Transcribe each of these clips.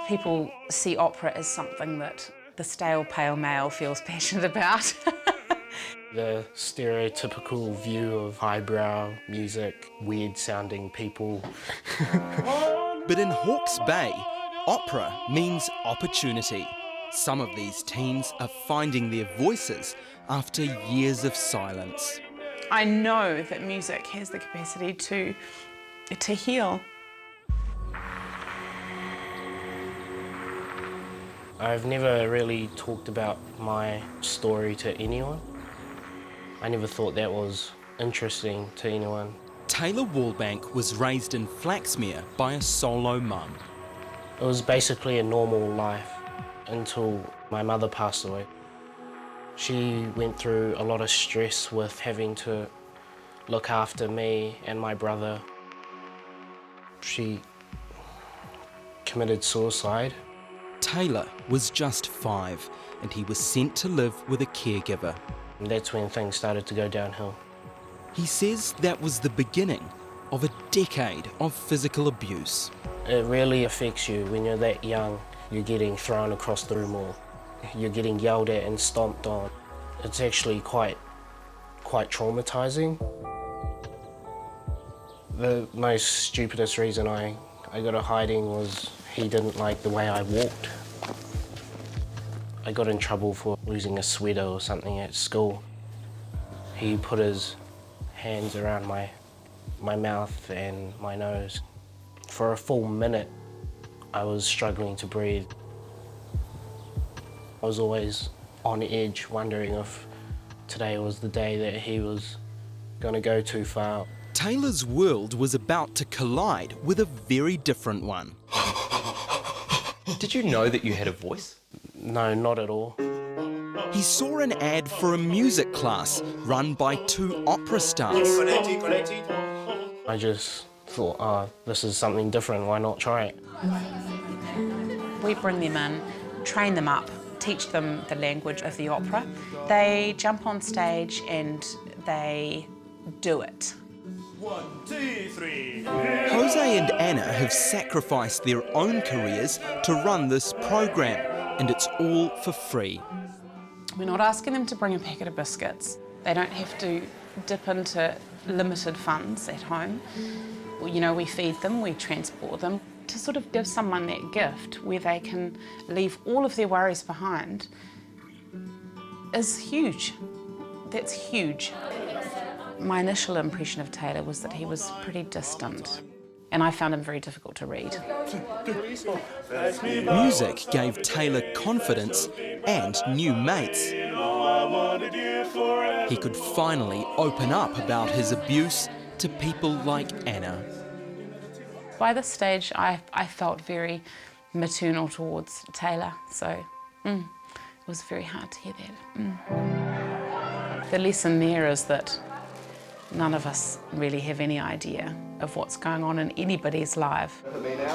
People see opera as something that the stale, pale male feels passionate about. The stereotypical view of highbrow music, weird-sounding people. But in Hawke's Bay, opera means opportunity. Some of these teens are finding their voices after years of silence. I know that music has the capacity to heal. I've never really talked about my story to anyone. I never thought that was interesting to anyone. Taylor Wallbank was raised in FLAXMERE by a solo mum. It was basically a normal life until my mother passed away. She went through a lot of stress with having to look after me and my brother. She committed suicide. Taylor was just 5 and he was sent to live with a caregiver. And that's when things started to go downhill. He says that was the beginning of a decade of physical abuse. It really affects you when you're that young. You're getting thrown across the room or you're getting yelled at and stomped on. It's actually quite traumatizing. The most stupidest reason I got a hiding was he didn't like the way I walked. I got in trouble for losing a sweater or something at school. He put his hands around my mouth and my nose. For a full minute, I was struggling to breathe. I was always on edge, wondering if today was the day that he was going to go too far. Taylor's world was about to collide with a very different one. Did you know that you had a voice? No, not at all. He saw an ad for a music class run by 2 opera stars. I just thought, oh, this is something different, why not try it? We bring them in, train them up, teach them the language of the opera. They jump on stage and they do it. 1, 2, 3. Jose and Anna have sacrificed their own careers to run this program, and it's all for free. We're not asking them to bring a packet of biscuits. They don't have to dip into limited funds at home. You know, we feed them, we transport them. To sort of give someone that gift where they can leave all of their worries behind is huge. That's huge. My initial impression of Taylor was that he was pretty distant, and I found him very difficult to read. Music gave Taylor confidence and new mates. He could finally open up about his abuse to people like Anna. By this stage, I felt very maternal towards Taylor, so it was very hard to hear that. The lesson there is that none of us really have any idea of what's going on in anybody's life.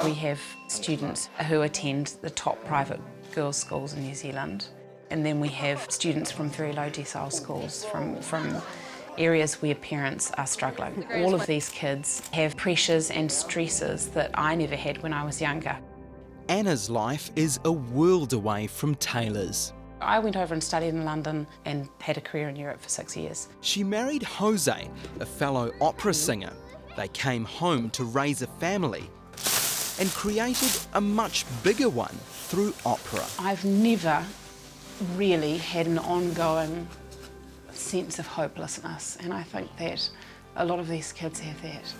We have students who attend the top private girls' schools in New Zealand, and then we have students from very low decile schools, from areas where parents are struggling. All of these kids have pressures and stresses that I never had when I was younger. Anna's life is a world away from Taylor's. I went over and studied in London and had a career in Europe for 6 years. She married Jose, a fellow opera singer. They came home to raise a family and created a much bigger one through opera. I've never really had an ongoing sense of hopelessness, and I think that a lot of these kids have that.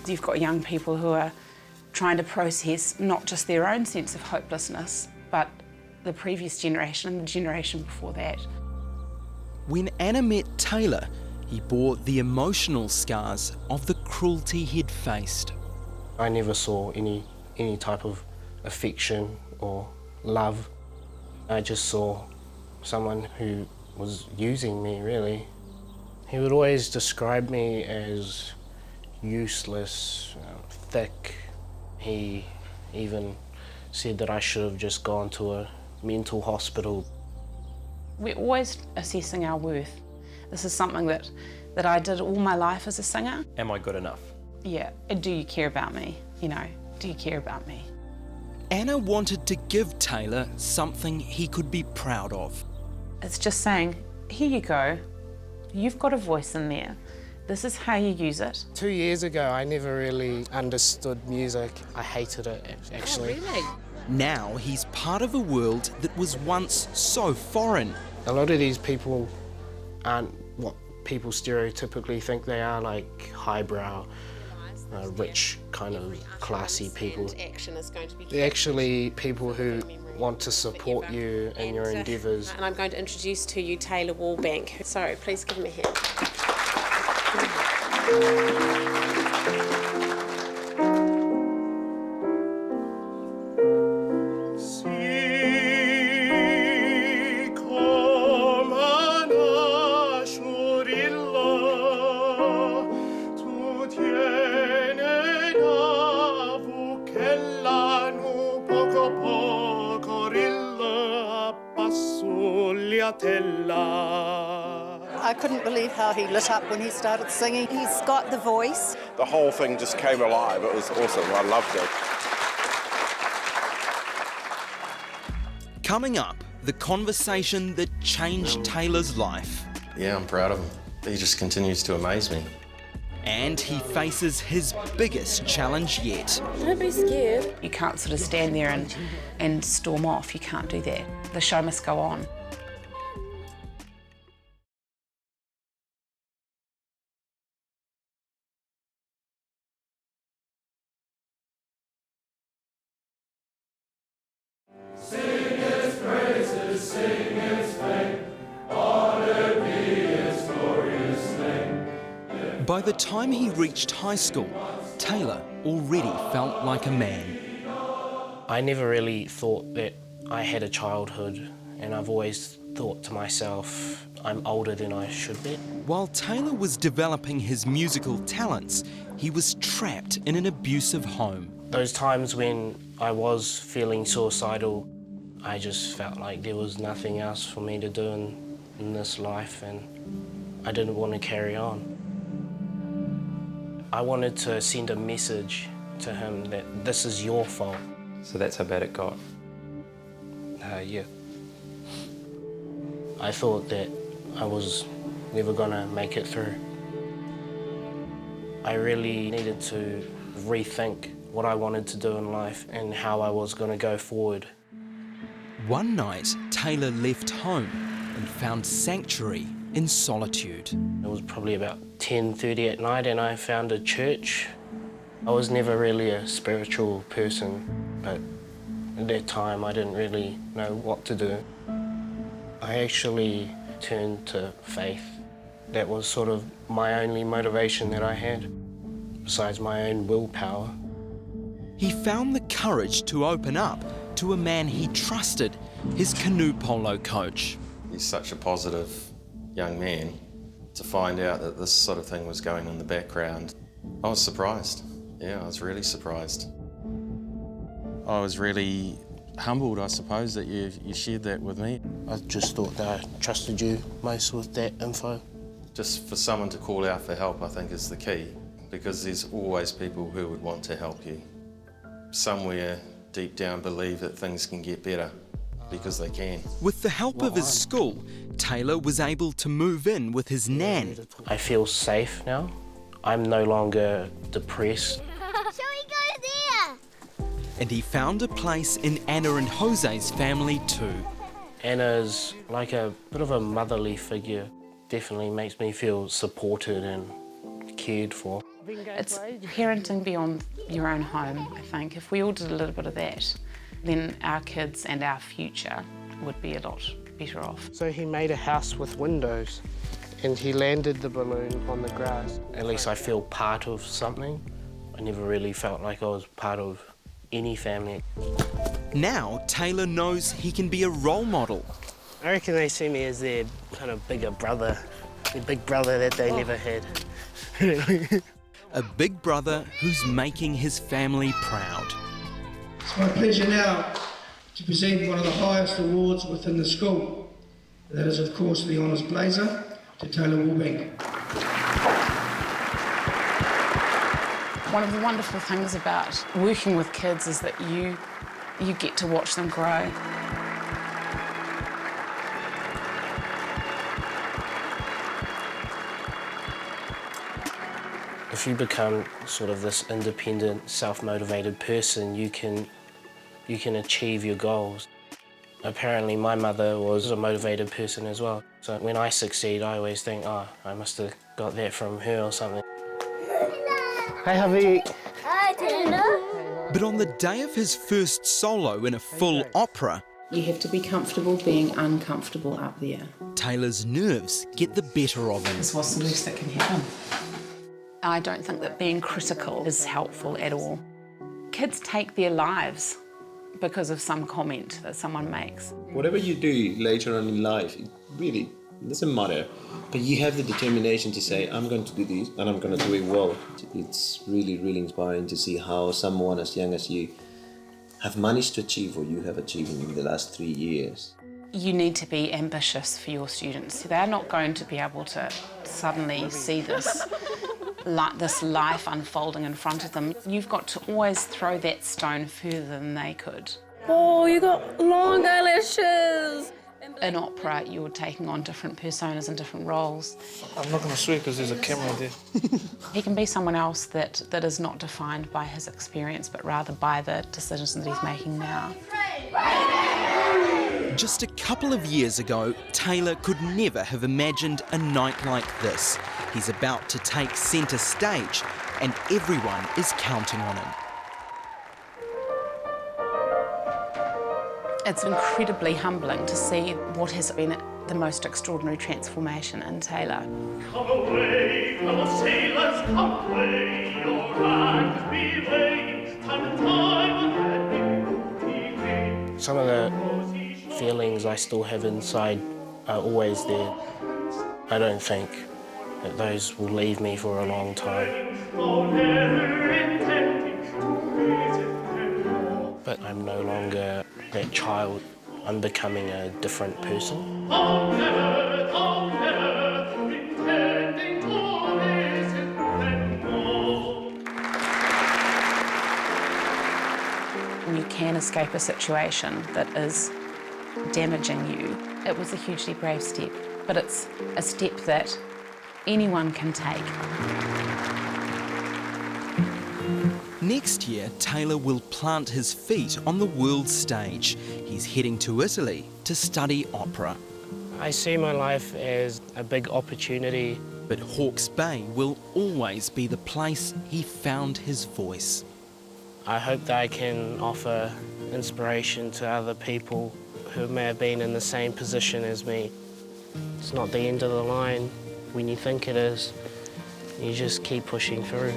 You've got young people who are trying to process not just their own sense of hopelessness, but the previous generation and the generation before that. When Anna met Taylor, he bore the emotional scars of the cruelty he'd faced. I never saw any type of affection or love. I just saw someone who was using me, really. He would always describe me as useless, thick. He even said that I should have just gone to a mental hospital. We're always assessing our worth. This is something that I did all my life as a singer. Am I good enough? yeah, do you care about me? You know, do you care about me? Anna wanted to give Taylor something he could be proud of. It's just saying, here you go, you've got a voice in there. This is how you use it. 2 years ago, I never really understood music. I hated it, actually. Oh, really? Now he's part of a world that was once so foreign. A lot of these people aren't what people stereotypically think they are, like highbrow, rich, kind of classy people. They're actually people who want to support you in your endeavours. And I'm going to introduce to you Taylor Wallbank. So please give him a hand. I couldn't believe how he lit up when he started singing. He's got the voice. The whole thing just came alive. It was awesome. I loved it. Coming up, the conversation that changed Taylor's life. Yeah, I'm proud of him. He just continues to amaze me. And he faces his biggest challenge yet. Don't be scared. You can't sort of stand there and storm off. You can't do that. The show must go on. By the time he reached high school, Taylor already felt like a man. I never really thought that I had a childhood, and I've always thought to myself, I'm older than I should be. While Taylor was developing his musical talents, he was trapped in an abusive home. Those times when I was feeling suicidal, I just felt like there was nothing else for me to do in this life, and I didn't want to carry on. I wanted to send a message to him that this is your fault. So that's how bad it got. Yeah. I thought that I was never gonna make it through. I really needed to rethink what I wanted to do in life and how I was gonna go forward. One night, Taylor left home and found sanctuary in solitude. It was probably about 10:30 at night and I found a church. I was never really a spiritual person, but at that time I didn't really know what to do. I actually turned to faith. That was sort of my only motivation that I had, besides my own willpower. He found the courage to open up to a man he trusted, his canoe polo coach. He's such a positive young man. To find out that this sort of thing was going in the background, I was surprised. Yeah, I was really surprised. I was really humbled, I suppose, that you shared that with me. I just thought that I trusted you most with that info. Just for someone to call out for help, I think, is the key, because there's always people who would want to help you. Somewhere deep down believe that things can get better, because they can. With the help of his school, Taylor was able to move in with his nan. I feel safe now. I'm no longer depressed. Shall we go there? And he found a place in Anna and Jose's family too. Anna's like a bit of a motherly figure. Definitely makes me feel supported and cared for. It's parenting beyond your own home, I think. If we all did a little bit of that, then our kids and our future would be a lot better off. So he made a house with windows and he landed the balloon on the grass. At least I feel part of something. I never really felt like I was part of any family. Now Taylor knows he can be a role model. I reckon they see me as their kind of bigger brother, the big brother that they never had. A big brother who's making his family proud. It's my pleasure now to present one of the highest awards within the school. That is, of course, the Honours Blazer to Taylor Wallbank. One of the wonderful things about working with kids is that you get to watch them grow. If you become sort of this independent, self-motivated person, you can achieve your goals. Apparently my mother was a motivated person as well. So when I succeed, I always think, oh, I must have got that from her or something. Hey, hubby. Hi, tenor. But on the day of his first solo in a full opera, You have to be comfortable being uncomfortable up there. Taylor's nerves get the better of him. What's the worst that can happen? I don't think that being critical is helpful at all. Kids take their lives because of some comment that someone makes. Whatever you do later on in life, it really doesn't matter. But you have the determination to say, I'm going to do this and I'm going to do it well. It's really, really inspiring to see how someone as young as you have managed to achieve what you have achieved in the last 3 years. You need to be ambitious for your students. They're not going to be able to suddenly see this life unfolding in front of them. You've got to always throw that stone further than they could. Oh, you got long eyelashes. In opera, you're taking on different personas and different roles. I'm not going to swear because there's a camera there. He can be someone else that is not defined by his experience, but rather by the decisions that he's making now. Just a couple of years ago, Taylor could never have imagined a night like this. He's about to take centre stage, and everyone is counting on him. It's incredibly humbling to see what has been the most extraordinary transformation in Taylor. Come away, fellow sailors, come away. Your hand be waved, time and time again. Some of the feelings I still have inside are always there. I don't think that those will leave me for a long time. But I'm no longer that child. I'm becoming a different person. You can escape a situation that is damaging you. It was a hugely brave step, but it's a step that anyone can take. Next year, Taylor will plant his feet on the world stage. He's heading to Italy to study opera. I see my life as a big opportunity. But Hawke's Bay will always be the place he found his voice. I hope that I can offer inspiration to other people who may have been in the same position as me. It's not the end of the line when you think it is. You just keep pushing through.